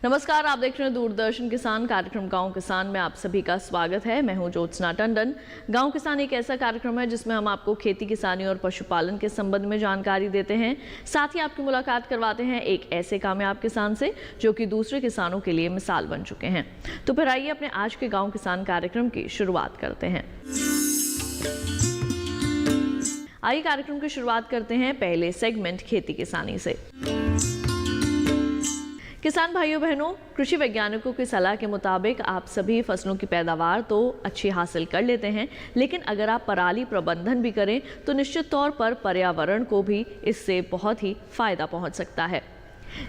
नमस्कार, आप देख रहे हैं दूरदर्शन किसान कार्यक्रम गांव किसान में आप सभी का स्वागत है। मैं हूं ज्योत्सना टंडन। गांव किसान एक ऐसा कार्यक्रम है जिसमें हम आपको खेती किसानी और पशुपालन के संबंध में जानकारी देते हैं, साथ ही आपकी मुलाकात करवाते हैं एक ऐसे कामयाब किसान से जो कि दूसरे किसानों के लिए मिसाल बन चुके हैं। तो फिर आइए अपने आज के गाँव किसान कार्यक्रम की शुरुआत करते हैं। आइए कार्यक्रम की शुरुआत करते हैं पहले सेगमेंट खेती किसानी से। किसान भाइयों बहनों, कृषि वैज्ञानिकों की सलाह के मुताबिक आप सभी फसलों की पैदावार तो अच्छी हासिल कर लेते हैं, लेकिन अगर आप पराली प्रबंधन भी करें तो निश्चित तौर पर पर्यावरण को भी इससे बहुत ही फायदा पहुंच सकता है।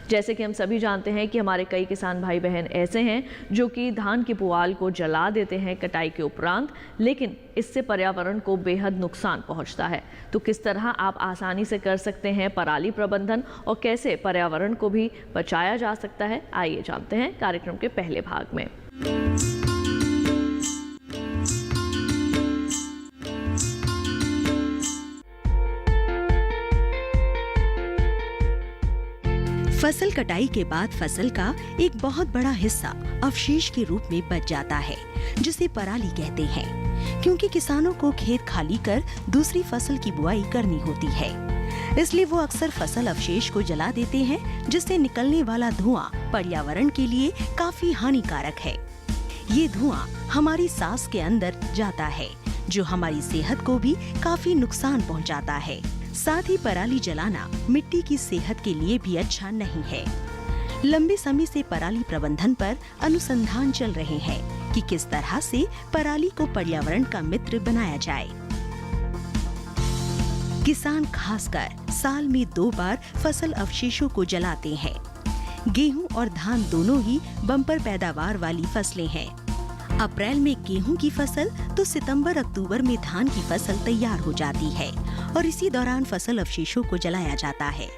जैसे कि हम सभी जानते हैं कि हमारे कई किसान भाई बहन ऐसे हैं जो कि धान की पुआल को जला देते हैं कटाई के उपरांत, लेकिन इससे पर्यावरण को बेहद नुकसान पहुंचता है। तो किस तरह आप आसानी से कर सकते हैं पराली प्रबंधन और कैसे पर्यावरण को भी बचाया जा सकता है, आइए जानते हैं कार्यक्रम के पहले भाग में। फसल कटाई के बाद फसल का एक बहुत बड़ा हिस्सा अवशेष के रूप में बच जाता है, जिसे पराली कहते हैं, क्योंकि किसानों को खेत खाली कर दूसरी फसल की बुआई करनी होती है। इसलिए वो अक्सर फसल अवशेष को जला देते हैं, जिससे निकलने वाला धुआं पर्यावरण के लिए काफी हानिकारक है। ये धुआं हमारी सांस के अंदर जाता है, जो हमारी सेहत को भी काफी नुकसान पहुंचाता है। साथ ही पराली जलाना मिट्टी की सेहत के लिए भी अच्छा नहीं है। लंबे समय से पराली प्रबंधन पर अनुसंधान चल रहे हैं कि किस तरह से पराली को पर्यावरण का मित्र बनाया जाए। किसान खासकर साल में 2 बार फसल अवशेषों को जलाते हैं। गेहूं और धान दोनों ही बम्पर पैदावार वाली फसलें हैं। अप्रैल में गेहूं की फसल तो सितंबर-अक्टूबर में धान की फसल तैयार हो जाती है और इसी दौरान फसल अवशेषों को जलाया जाता है।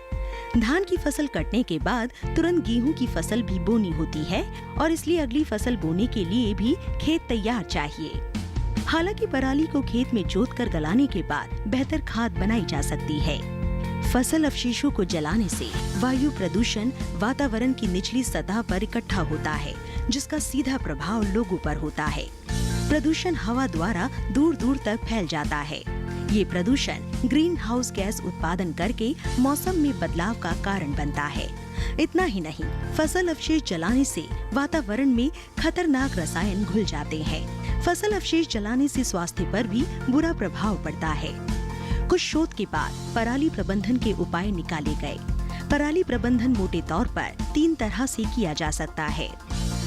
धान की फसल कटने के बाद तुरंत गेहूं की फसल भी बोनी होती है और इसलिए अगली फसल बोने के लिए भी खेत तैयार चाहिए। हालांकि पराली को खेत में जोत कर गलाने के बाद बेहतर खाद बनाई जा सकती है। फसल अवशेषों को जलाने से वायु प्रदूषण वातावरण की निचली सतह पर इकट्ठा होता है, जिसका सीधा प्रभाव लोगों पर होता है। प्रदूषण हवा द्वारा दूर दूर तक फैल जाता है। ये प्रदूषण ग्रीन हाउस गैस उत्पादन करके मौसम में बदलाव का कारण बनता है। इतना ही नहीं, फसल अवशेष जलाने से वातावरण में खतरनाक रसायन घुल जाते हैं। फसल अवशेष जलाने से स्वास्थ्य पर भी बुरा प्रभाव पड़ता है। कुछ शोध के बाद पराली प्रबंधन के उपाय निकाले गए। पराली प्रबंधन मोटे तौर पर 3 तरह से किया जा सकता है।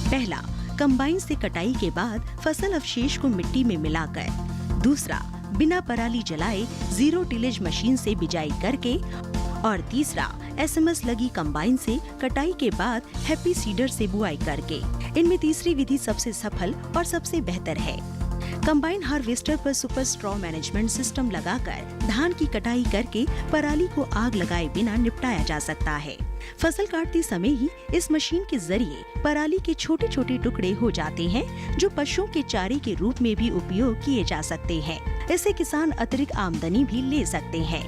पहला, कंबाइन से कटाई के बाद फसल अवशेष को मिट्टी में मिलाकर। दूसरा, बिना पराली जलाए जीरो टिलेज मशीन से बिजाई करके। और तीसरा, SMS लगी कंबाइन से कटाई के बाद हैप्पी सीडर से बुआई करके। इनमें तीसरी विधि सबसे सफल और सबसे बेहतर है। कंबाइन हार्वेस्टर पर सुपर स्ट्रॉ मैनेजमेंट सिस्टम लगाकर धान की कटाई करके पराली को आग लगाए बिना निपटाया जा सकता है। फसल काटते समय ही इस मशीन के जरिए पराली के छोटे छोटे टुकड़े हो जाते हैं, जो पशुओं के चारे के रूप में भी उपयोग किए जा सकते हैं। इससे किसान अतिरिक्त आमदनी भी ले सकते हैं।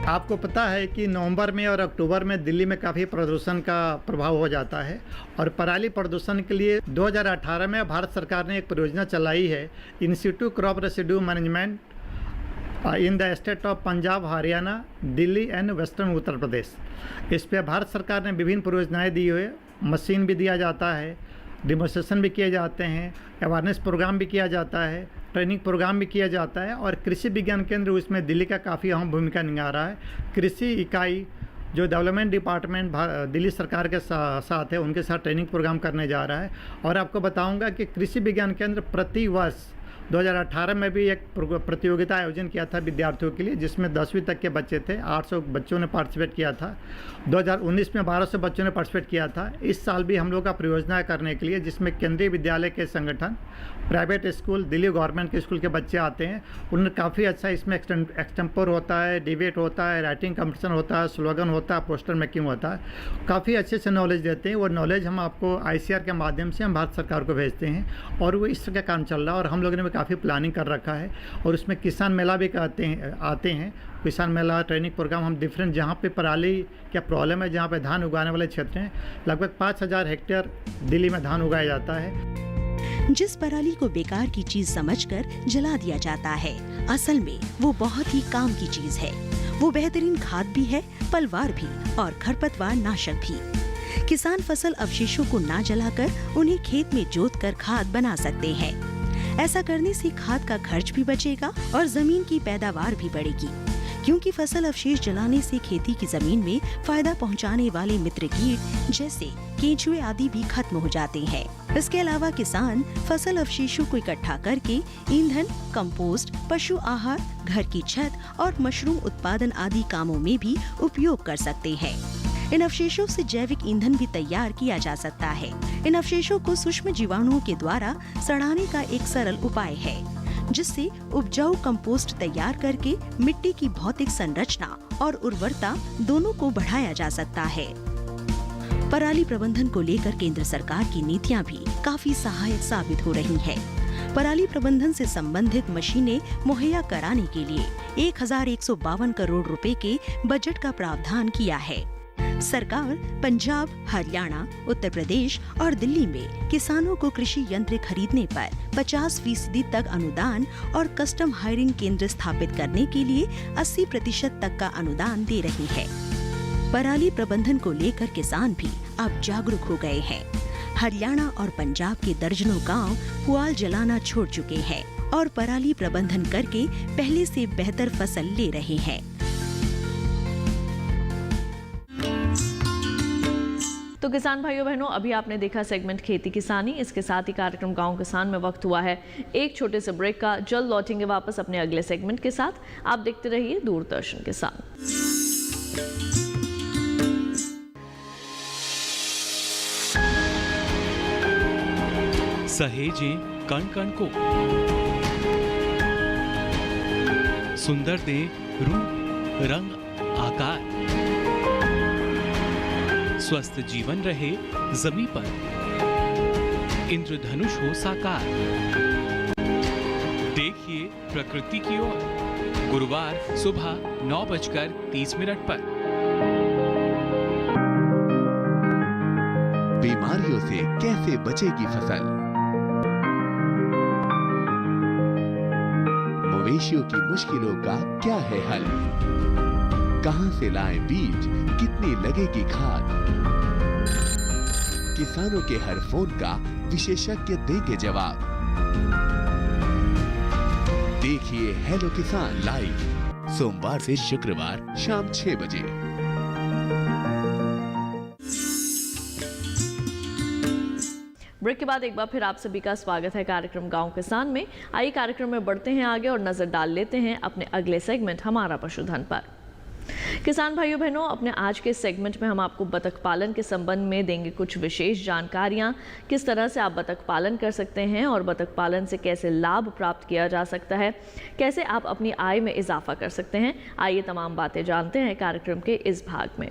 आपको पता है कि नवंबर में और अक्टूबर में दिल्ली में काफ़ी प्रदूषण का प्रभाव हो जाता है और पराली प्रदूषण के लिए 2018 में भारत सरकार ने एक परियोजना चलाई है, institute crop residue management in the state of Punjab, Haryana, Delhi and western Uttar Pradesh. इस पर भारत सरकार ने विभिन्न परियोजनाएँ दी हुई, मशीन भी दिया जाता है, डिमोन्स्ट्रेशन भी किए जाते हैं, अवेयरनेस प्रोग्राम भी किया जाता है, ट्रेनिंग प्रोग्राम भी किया जाता है और कृषि विज्ञान केंद्र उसमें दिल्ली का काफ़ी अहम भूमिका निभा रहा है। कृषि इकाई जो डेवलपमेंट डिपार्टमेंट दिल्ली सरकार के साथ है, उनके साथ ट्रेनिंग प्रोग्राम करने जा रहा है। और आपको बताऊंगा कि कृषि विज्ञान केंद्र प्रति वर्ष 2018 में भी एक प्रतियोगिता आयोजन किया था विद्यार्थियों के लिए, जिसमें 10वीं तक के बच्चे थे। 800 बच्चों ने पार्टिसिपेट किया था। 2019 में 1200 बच्चों ने पार्टिसिपेट किया था। इस साल भी हम लोग का परियोजना करने के लिए, जिसमें केंद्रीय विद्यालय के संगठन, प्राइवेट स्कूल, दिल्ली गवर्नमेंट के स्कूल के बच्चे आते हैं। उन्हें काफ़ी अच्छा इसमें एक्सटेम्पर होता है, डिबेट होता है, राइटिंग कंपटीशन होता है, स्लोगन होता है, पोस्टर मेकिंग होता है। काफ़ी अच्छे से नॉलेज देते हैं। वो नॉलेज हम आपको ICR के माध्यम से हम भारत सरकार को भेजते हैं और वो इस तरह का काम चल रहा है और हम लोगों ने काफ़ी प्लानिंग कर रखा है और उसमें किसान मेला भी आते हैं। किसान मेला ट्रेनिंग प्रोग्राम हम डिफरेंट जहाँ पे पराली क्या प्रॉब्लम है, जहाँ पे धान उगाने वाले क्षेत्र हैं, लगभग 5,000 हेक्टेयर दिल्ली में धान उगाया जाता है। जिस पराली को बेकार की चीज समझकर जला दिया जाता है, असल में वो बहुत ही काम की चीज है। वो बेहतरीन खाद भी है, पलवार भी और खरपतवार नाशक भी। किसान फसल अवशेषों को ना जलाकर उन्हें खेत में जोतकर खाद बना सकते हैं। ऐसा करने से खाद का खर्च भी बचेगा और जमीन की पैदावार भी बढ़ेगी, क्योंकि फसल अवशेष जलाने से खेती की जमीन में फायदा पहुंचाने वाले मित्र कीट जैसे केंचुए आदि भी खत्म हो जाते हैं। इसके अलावा किसान फसल अवशेषों को इकट्ठा करके ईंधन, कंपोस्ट, पशु आहार, घर की छत और मशरूम उत्पादन आदि कामों में भी उपयोग कर सकते हैं। इन अवशेषों से जैविक ईंधन भी तैयार किया जा सकता है। इन अवशेषों को सूक्ष्म जीवाणुओं के द्वारा सड़ाने का एक सरल उपाय है, जिससे उपजाऊ कंपोस्ट तैयार करके मिट्टी की भौतिक संरचना और उर्वरता दोनों को बढ़ाया जा सकता है। पराली प्रबंधन को लेकर केंद्र सरकार की नीतियां भी काफी सहायक साबित हो रही हैं। पराली प्रबंधन से संबंधित मशीनें मुहैया कराने के लिए 1,152 करोड़ रुपए के बजट का प्रावधान किया है। सरकार पंजाब, हरियाणा, उत्तर प्रदेश और दिल्ली में किसानों को कृषि यंत्र खरीदने पर 50% तक अनुदान और कस्टम हायरिंग केंद्र स्थापित करने के लिए 80% तक का अनुदान दे रही है। पराली प्रबंधन को लेकर किसान भी अब जागरूक हो गए हैं। हरियाणा और पंजाब के दर्जनों गांव पुआल जलाना छोड़ चुके हैं और पराली प्रबंधन करके पहले से बेहतर फसल ले रहे हैं। तो किसान भाइयों बहनों, अभी आपने देखा सेगमेंट खेती किसानी। इसके साथ ही कार्यक्रम गांव किसान में वक्त हुआ है एक छोटे से ब्रेक का। जल्द लौटेंगे वापस अपने अगले सेगमेंट के साथ। आप देखते रहिए दूरदर्शन किसान। सहेजें कण कण को, सुंदर दे रूप रंग आकार, स्वस्थ जीवन रहे जमी पर, इंद्रधनुष हो साकार। देखिए प्रकृति की ओर, गुरुवार सुबह 9:30 पर। बीमारियों से कैसे बचेगी फसल? मवेशियों की मुश्किलों का क्या है हल? कहां से लाएं बीज, कितनी लगेगी खाद? किसानों के हर फोन का विशेषज्ञ देंगे जवाब। देखिए हेलो किसान लाइव सोमवार से शुक्रवार शाम 6 बजे। ब्रेक के बाद एक बार फिर आप सभी का स्वागत है कार्यक्रम गांव किसान में। आइए कार्यक्रम में बढ़ते हैं आगे और नजर डाल लेते हैं अपने अगले सेगमेंट हमारा पशुधन पर। किसान भाइयों बहनों, अपने आज के सेगमेंट में हम आपको बतख पालन के संबंध में देंगे कुछ विशेष जानकारियां। किस तरह से आप बतख पालन कर सकते हैं और बतख पालन से कैसे लाभ प्राप्त किया जा सकता है, कैसे आप अपनी आय में इजाफा कर सकते हैं। आइए तमाम बातें जानते हैं कार्यक्रम के इस भाग में।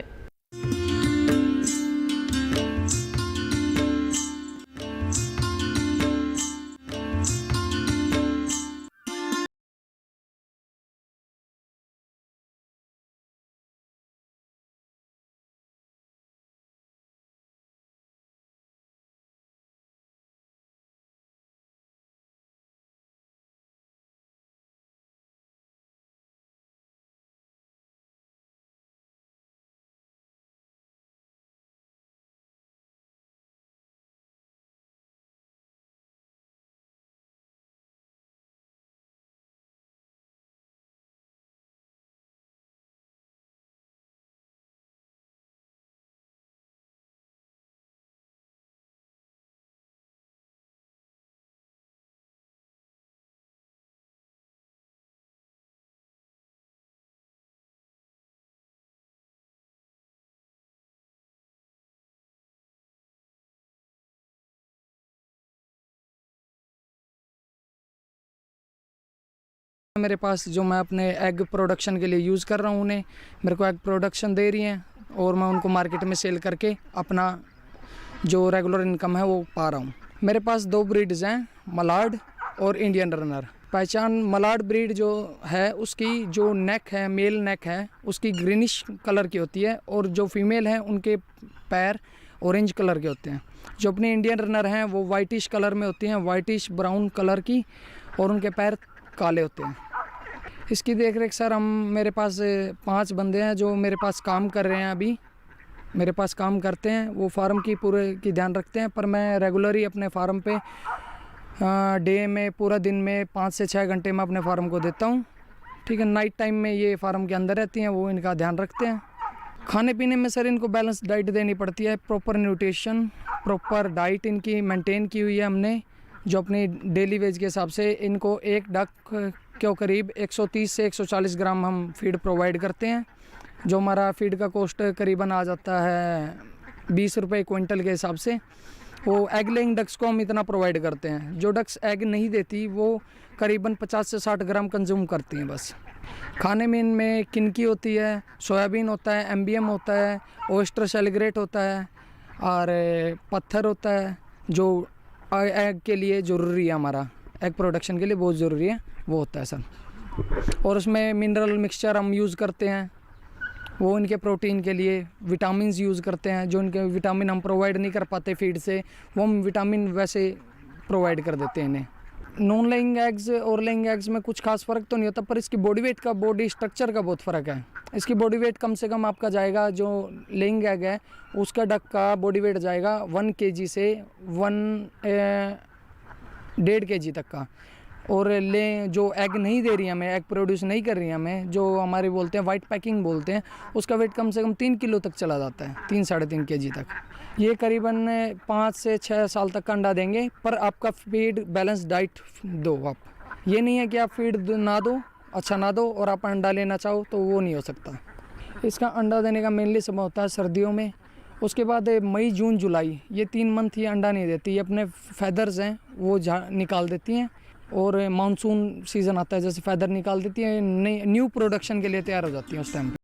मेरे पास जो मैं अपने एग प्रोडक्शन के लिए यूज़ कर रहा हूँ, उन्हें मेरे को एग प्रोडक्शन दे रही हैं और मैं उनको मार्केट में सेल करके अपना जो रेगुलर इनकम है वो पा रहा हूँ। मेरे पास 2 ब्रीड्स हैं, मलाड और इंडियन रनर। पहचान मलाड ब्रीड जो है उसकी जो नेक है, मेल नेक है, उसकी ग्रीनिश कलर की होती है और जो फीमेल हैं उनके पैर ऑरेंज कलर के होते हैं। जो अपने इंडियन रनर हैं वो वाइटिश कलर में होती हैं, वाइटिश ब्राउन कलर की, और उनके पैर काले होते हैं। इसकी देख रेख सर मेरे पास 5 बंदे हैं जो मेरे पास काम कर रहे हैं, अभी मेरे पास काम करते हैं। वो फार्म की पूरे की ध्यान रखते हैं, पर मैं रेगुलर ही अपने फार्म पे डे में पूरा दिन में 5 से 6 घंटे मैं अपने फार्म को देता हूँ। ठीक है, नाइट टाइम में ये फार्म के अंदर रहती हैं, वो इनका ध्यान रखते हैं। खाने पीने में सर इनको बैलेंस डाइट देनी पड़ती है, प्रॉपर न्यूट्रिशन, प्रॉपर डाइट इनकी मेंटेन की हुई है हमने, जो अपनी डेली वेज के हिसाब से इनको एक डक के करीब 130 से 140 ग्राम हम फीड प्रोवाइड करते हैं। जो हमारा फीड का कॉस्ट करीबन आ जाता है 20 रुपये क्विंटल के हिसाब से। वो एग लेइंग डक्स को हम इतना प्रोवाइड करते हैं। जो डक्स एग नहीं देती वो करीबन 50 से 60 ग्राम कंज्यूम करती हैं बस। खाने में इनमें किनकी होती है, सोयाबीन होता है, एमबीएम होता है, ओयस्टर सेलिब्रेट होता है और पत्थर होता है, जो एग के लिए ज़रूरी है, हमारा एग प्रोडक्शन के लिए बहुत ज़रूरी है, वो होता है सर। और उसमें मिनरल मिक्सचर हम यूज़ करते हैं, वो इनके प्रोटीन के लिए विटामिन्स यूज़ करते हैं। जो इनके विटामिन हम प्रोवाइड नहीं कर पाते फीड से, वो हम विटामिन वैसे प्रोवाइड कर देते हैं इन्हें। नॉन लेइंग एग्स और लेइंग एग्स में कुछ खास फ़र्क तो नहीं होता, पर इसकी बॉडी वेट का, बॉडी स्ट्रक्चर का बहुत फ़र्क है। इसकी बॉडी वेट कम से कम आपका जाएगा, जो लेइंग एग है उसका डक का बॉडी वेट जाएगा 1 kg से 1.5 kg तक का। और जो एग नहीं दे रही है हमें, एग प्रोड्यूस नहीं कर रही है हमें, जो हमारे बोलते हैं वाइट पैकिंग बोलते हैं, उसका वेट कम से कम 3 किलो तक चला जाता है, 3-3.5 kg तक। ये करीबन 5 से 6 साल तक का अंडा देंगे, पर आपका फीड बैलेंस डाइट दो आप। ये नहीं है कि आप फीड ना दो, अच्छा ना दो, और आप अंडा लेना चाहो तो वो नहीं हो सकता। इसका अंडा देने का मेनली समय होता है सर्दियों में। उसके बाद मई, जून, जुलाई, ये 3 मंथ ये अंडा नहीं देती। ये अपने फैदर्स हैं वो निकाल देती हैं, और मानसून सीज़न आता है जैसे फैदर निकाल देती हैं, न्यू प्रोडक्शन के लिए तैयार हो जाती हैं उस टाइम पे।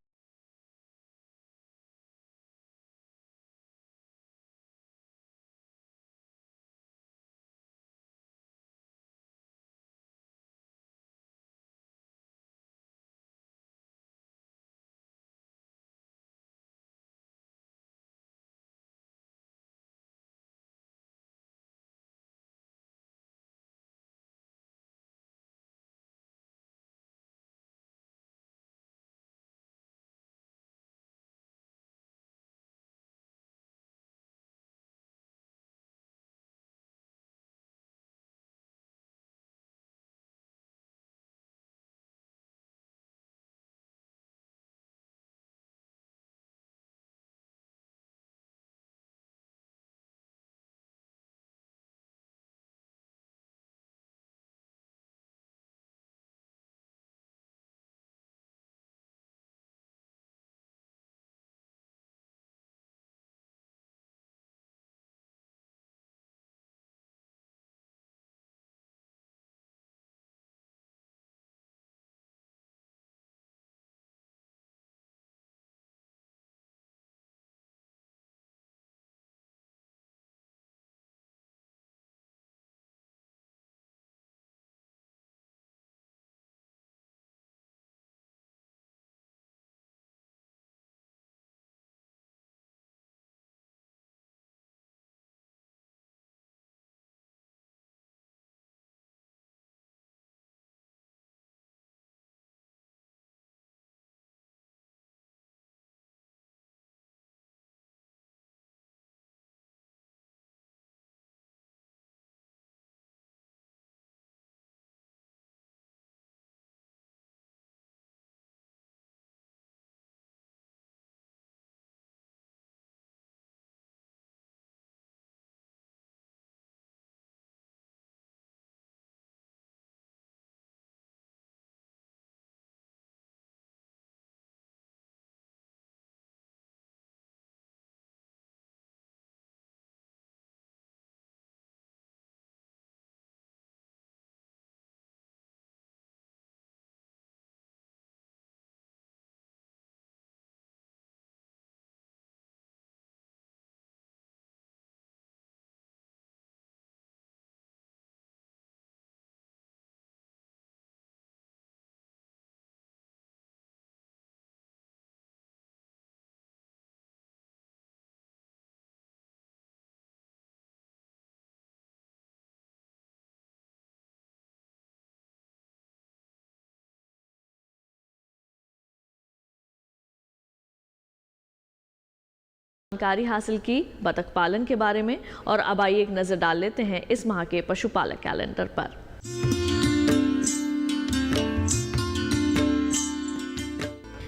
जानकारी हासिल की बतख पालन के बारे में। और अब आइए एक नजर डाल लेते हैं इस माह के पशुपालक कैलेंडर पर।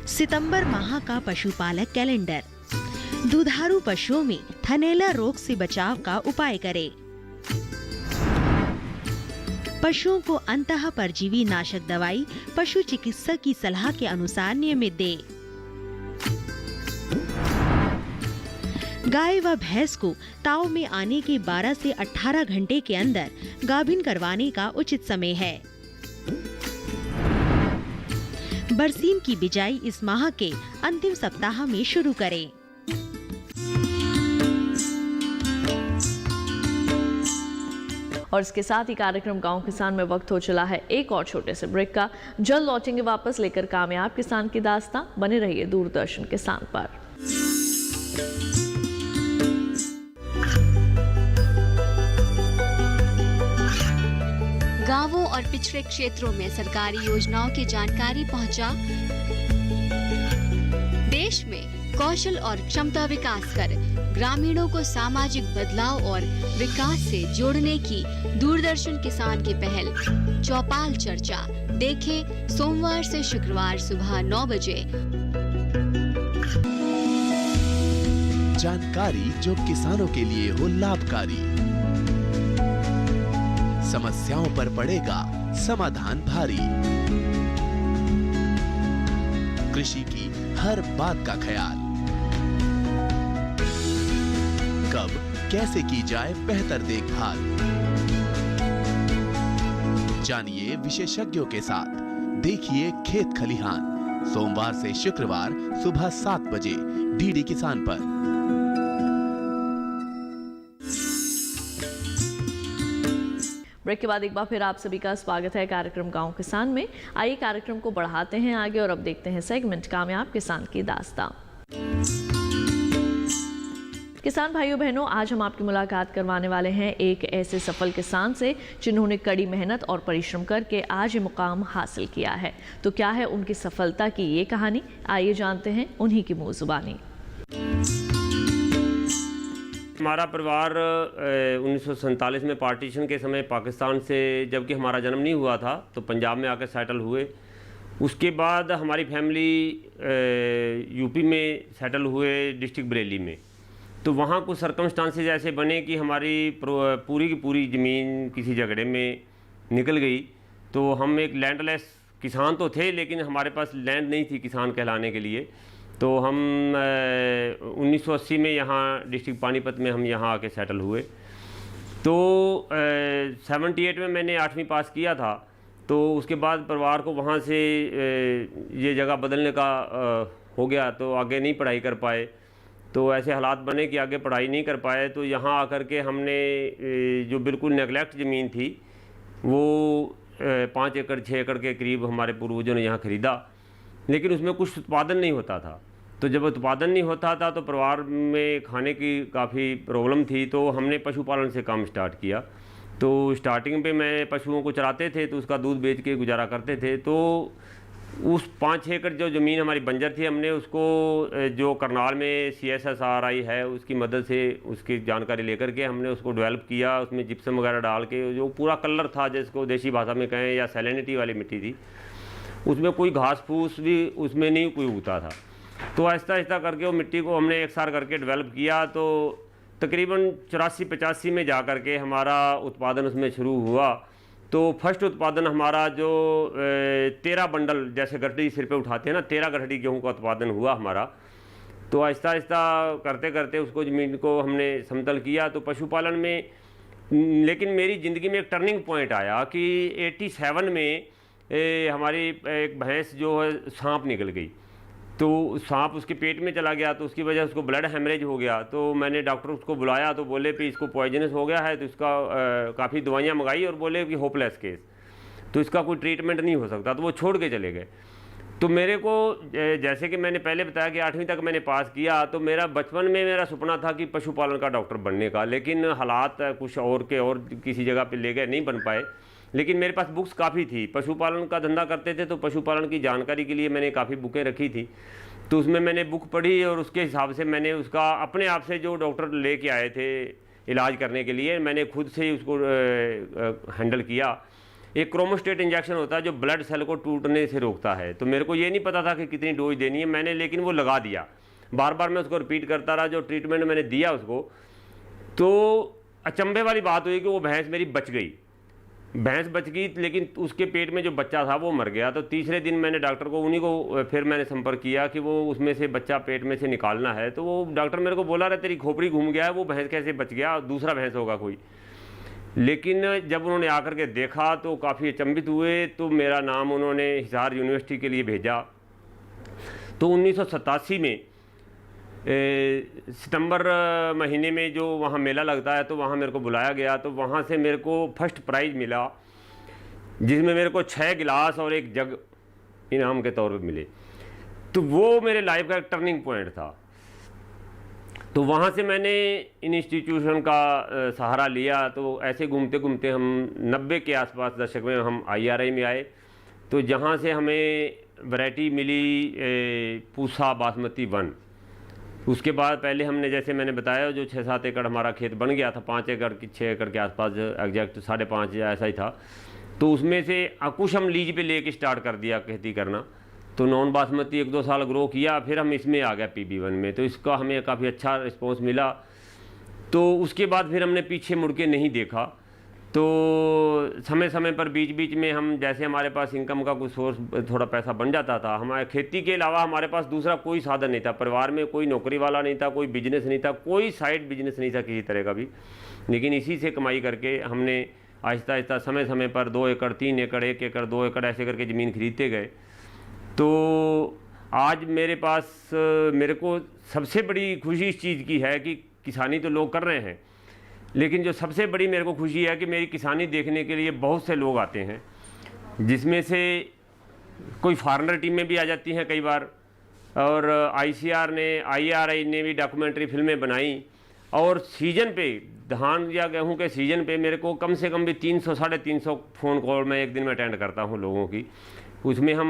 सितंबर माह का पशुपालक कैलेंडर। दुधारू पशुओं में थनैला रोग से बचाव का उपाय करें। पशुओं को अंतः परजीवी नाशक दवाई पशु चिकित्सक की सलाह के अनुसार नियमित दें। गाय व भैंस को ताव में आने के 12 से 18 घंटे के अंदर गाभिन करवाने का उचित समय है। बरसीम की बिजाई इस माह के अंतिम सप्ताह में शुरू करें। और इसके साथ ही कार्यक्रम गांव किसान में वक्त हो चला है एक और छोटे से ब्रेक का। जल्द लौटेंगे वापस लेकर कामयाब किसान की दास्तां। बने रहिए दूरदर्शन किसान पर। गांवों और पिछड़े क्षेत्रों में सरकारी योजनाओं की जानकारी पहुंचा। देश में कौशल और क्षमता विकास कर ग्रामीणों को सामाजिक बदलाव और विकास से जोड़ने की दूरदर्शन किसान की पहल चौपाल चर्चा देखें सोमवार से शुक्रवार सुबह 9 बजे। जानकारी जो किसानों के लिए हो लाभकारी, समस्याओं पर पड़ेगा समाधान भारी, कृषि की हर बात का ख्याल, कब कैसे की जाए बेहतर देखभाल। जानिए विशेषज्ञों के साथ, देखिए खेत खलिहान सोमवार से शुक्रवार सुबह 7 बजे डीडी किसान पर। ब्रेक के बाद एक बार फिर आप सभी का स्वागत है कार्यक्रम गांव किसान में। आइए कार्यक्रम को बढ़ाते हैं आगे और अब देखते हैं सेगमेंट कामयाब किसान की दास्तां। किसान भाइयों बहनों, आज हम आपकी मुलाकात करवाने वाले हैं एक ऐसे सफल किसान से जिन्होंने कड़ी मेहनत और परिश्रम करके आज ये मुकाम हासिल किया है। तो क्या है उनकी सफलता की ये कहानी, आइए जानते हैं उन्हीं की मुंह जुबानी। हमारा परिवार 1947 में पार्टीशन के समय पाकिस्तान से, जबकि हमारा जन्म नहीं हुआ था, तो पंजाब में आकर सेटल हुए। उसके बाद हमारी फैमिली यूपी में सेटल हुए, डिस्ट्रिक्ट बरेली में। तो वहाँ कुछ सर्कमस्टांसेस ऐसे बने कि हमारी पूरी की पूरी ज़मीन किसी झगड़े में निकल गई। तो हम एक लैंडलेस किसान तो थे, लेकिन हमारे पास लैंड नहीं थी किसान कहलाने के लिए। तो हम 1980 में यहाँ डिस्ट्रिक्ट पानीपत में हम यहाँ आके सेटल हुए। तो 78 में मैंने 8वीं पास किया था। तो उसके बाद परिवार को वहाँ से ये जगह बदलने का हो गया, तो आगे नहीं पढ़ाई कर पाए। तो ऐसे हालात बने कि आगे पढ़ाई नहीं कर पाए। तो यहाँ आकर के हमने जो बिल्कुल नेगलेक्ट ज़मीन थी वो 5 एकड़ 6 एकड़ के करीब हमारे पूर्वजों ने यहाँ ख़रीदा, लेकिन उसमें कुछ उत्पादन नहीं होता था। तो जब उत्पादन नहीं होता था तो परिवार में खाने की काफ़ी प्रॉब्लम थी। तो हमने पशुपालन से काम स्टार्ट किया। तो स्टार्टिंग पे मैं पशुओं को चराते थे, तो उसका दूध बेच के गुजारा करते थे। तो उस 5-6 एकड़ जो ज़मीन हमारी बंजर थी, हमने उसको जो करनाल में CSSRI है उसकी मदद से उसकी जानकारी लेकर के हमने उसको डेवलप किया। उसमें जिप्सम वगैरह डाल के जो पूरा कलर था, जिसको देसी भाषा में कहें या सैलिनिटी वाली मिट्टी थी, उसमें कोई घास फूस भी उसमें नहीं कोई उगता था। तो आहिस्ता आहिस्ता करके वो मिट्टी को हमने एक सार करके डेवलप किया। तो तकरीबन 84-85 में जा कर के हमारा उत्पादन उसमें शुरू हुआ। तो फर्स्ट उत्पादन हमारा जो 13 बंडल, जैसे गठड़ी सिर पे उठाते हैं ना, 13 गठड़ी गेहूँ का उत्पादन हुआ हमारा। तो आहिस्ता आहिस्ता करते करते उसको ज़मीन को हमने समतल किया। तो पशुपालन में, लेकिन मेरी ज़िंदगी में एक टर्निंग पॉइंट आया कि 87 में हमारी एक भैंस जो है सांप निकल गई। तो सांप उसके पेट में चला गया, तो उसकी वजह से उसको ब्लड हेमरेज हो गया। तो मैंने डॉक्टर उसको बुलाया, तो बोले कि इसको पॉइजनस हो गया है। तो इसका काफ़ी दवाइयाँ मंगाई और बोले कि होपलेस केस, तो इसका कोई ट्रीटमेंट नहीं हो सकता। तो वो छोड़ के चले गए। तो मेरे को, जैसे कि मैंने पहले बताया कि 8वीं तक मैंने पास किया, तो मेरा बचपन में मेरा सपना था कि पशुपालन का डॉक्टर बनने का, लेकिन हालात कुछ और किसी जगह पे ले गए, नहीं बन पाए। लेकिन मेरे पास बुक्स काफ़ी थी, पशुपालन का धंधा करते थे तो पशुपालन की जानकारी के लिए मैंने काफ़ी बुकें रखी थी। तो उसमें मैंने बुक पढ़ी और उसके हिसाब से मैंने उसका अपने आप से जो डॉक्टर लेके आए थे इलाज करने के लिए, मैंने खुद से ही उसको हैंडल किया। एक क्रोमोस्टेट इंजेक्शन होता है जो ब्लड सेल को टूटने से रोकता है, तो मेरे को ये नहीं पता था कि कितनी डोज देनी है मैंने, लेकिन वो लगा दिया। बार बार मैं उसको रिपीट करता रहा। जो ट्रीटमेंट मैंने दिया उसको, तो अचंभे वाली बात हुई कि वो भैंस मेरी बच गई। भैंस बच गई, लेकिन उसके पेट में जो बच्चा था वो मर गया। तो तीसरे दिन मैंने डॉक्टर को उन्हीं को फिर मैंने संपर्क किया कि वो उसमें से बच्चा पेट में से निकालना है। तो वो डॉक्टर मेरे को बोला रहा तेरी खोपड़ी घूम गया है, वो भैंस कैसे बच गया, दूसरा भैंस होगा कोई। लेकिन जब उन्होंने आकर के देखा तो काफ़ी अचंभित हुए। तो मेरा नाम उन्होंने हिसार यूनिवर्सिटी के लिए भेजा। तो 1987 में सितंबर महीने में जो वहाँ मेला लगता है, तो वहाँ मेरे को बुलाया गया। तो वहाँ से मेरे को फर्स्ट प्राइज़ मिला, जिसमें मेरे को 6 गिलास और 1 जग इनाम के तौर पे मिले। तो वो मेरे लाइफ का एक टर्निंग पॉइंट था। तो वहाँ से मैंने इंस्टीट्यूशन का सहारा लिया। तो ऐसे घूमते घूमते हम 90 के आसपास दशक में हम IRI में आए। तो जहाँ से हमें वैरायटी मिली पूसा बासमती 1। उसके बाद पहले हमने, जैसे मैंने बताया, जो 6-7 एकड़ हमारा खेत बन गया था, 5 एकड़ की 6 एकड़ के आसपास, एग्जैक्ट 5.5 ऐसा ही था। तो उसमें से कुछ हम लीज पे लेके स्टार्ट कर दिया खेती करना। तो नॉन बासमती 1-2 साल ग्रो किया, फिर हम इसमें आ गए PB1 में। तो इसका हमें काफ़ी अच्छा रिस्पॉन्स मिला। तो उसके बाद फिर हमने पीछे मुड़ के नहीं देखा। तो समय समय पर बीच बीच में हम, जैसे हमारे पास इनकम का कुछ सोर्स, थोड़ा पैसा बन जाता था, हमारे खेती के अलावा हमारे पास दूसरा कोई साधन नहीं था। परिवार में कोई नौकरी वाला नहीं था, कोई बिजनेस नहीं था, कोई साइड बिजनेस नहीं था किसी तरह का भी। लेकिन इसी से कमाई करके हमने आहिस्ता आहिस्ता समय समय पर 2 एकड़, 3 एकड़, 1 एकड़, 2 एकड़ ऐसे करके ज़मीन खरीदते गए। तो आज मेरे पास, मेरे को सबसे बड़ी खुशी इस चीज़ की है कि किसानी तो लोग कर रहे हैं, लेकिन जो सबसे बड़ी मेरे को खुशी है कि मेरी किसानी देखने के लिए बहुत से लोग आते हैं, जिसमें से कोई फॉरेनर टीमें भी आ जाती हैं कई बार। और ICR ने, IRI ने भी डॉक्यूमेंट्री फिल्में बनाई। और सीजन पे, धान या गेहूं के सीजन पे मेरे को कम से कम भी 300-350 फ़ोन कॉल मैं एक दिन में अटेंड करता हूं लोगों की। उसमें हम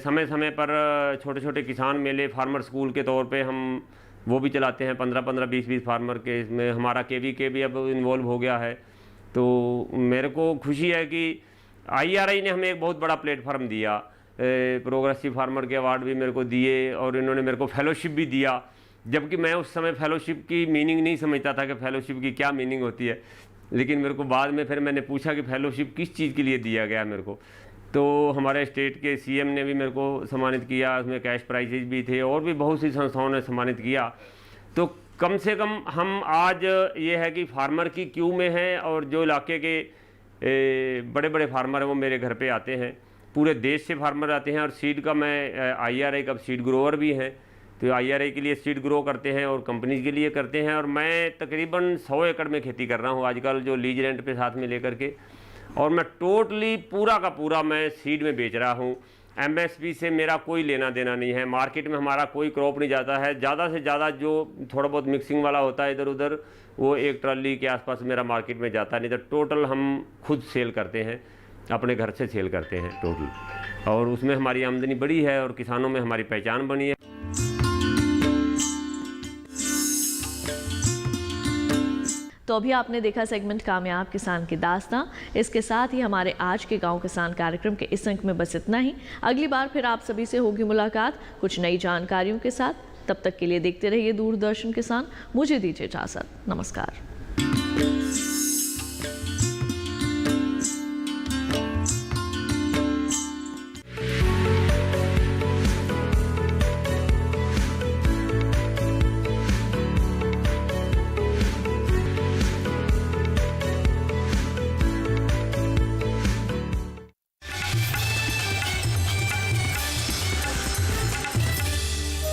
समय समय पर छोटे छोटे किसान मेले, फार्मर स्कूल के तौर पे हम वो भी चलाते हैं। 15-15, 20-20 फार्मर के, इसमें हमारा KVK भी अब इन्वॉल्व हो गया है। तो मेरे को खुशी है कि IRI ने हमें एक बहुत बड़ा प्लेटफार्म दिया। प्रोग्रेसिव फार्मर के अवार्ड भी मेरे को दिए, और इन्होंने मेरे को फेलोशिप भी दिया। जबकि मैं उस समय फेलोशिप की मीनिंग नहीं समझता था कि फेलोशिप की क्या मीनिंग होती है। लेकिन मेरे को बाद में फिर मैंने पूछा कि फेलोशिप किस चीज़ के लिए दिया गया मेरे को। तो हमारे स्टेट के CM ने भी मेरे को सम्मानित किया, उसमें कैश प्राइजेज भी थे, और भी बहुत सी संस्थाओं ने सम्मानित किया। तो कम से कम हम आज ये है कि फार्मर की क्यू में हैं, और जो इलाके के बड़े बड़े फार्मर हैं वो मेरे घर पे आते हैं। पूरे देश से फार्मर आते हैं। और सीड का मैं IRI का सीड ग्रोवर भी हैं, तो IRI के लिए सीड ग्रो करते हैं और कंपनीज के लिए करते हैं। और मैं तकरीबन 100 एकड़ में खेती कर रहा हूँ आजकल, जो लीज रेंट पे साथ में लेकर के। और मैं टोटली पूरा का पूरा मैं सीड में बेच रहा हूँ। MSP से मेरा कोई लेना देना नहीं है। मार्केट में हमारा कोई क्रॉप नहीं जाता है। ज़्यादा से ज़्यादा जो थोड़ा बहुत मिक्सिंग वाला होता है इधर उधर, वो 1 ट्रॉली के आसपास मेरा मार्केट में जाता है। नहीं तो टोटल हम खुद सेल करते हैं, अपने घर से सेल करते हैं टोटल। और उसमें हमारी आमदनी बढ़ी है और किसानों में हमारी पहचान बनी है। तो अभी आपने देखा सेगमेंट कामयाब किसान की दास्तां। इसके साथ ही हमारे आज के गांव किसान कार्यक्रम के इस अंक में बस इतना ही। अगली बार फिर आप सभी से होगी मुलाकात कुछ नई जानकारियों के साथ। तब तक के लिए देखते रहिए दूरदर्शन किसान। मुझे दीजिए इजाजत। नमस्कार।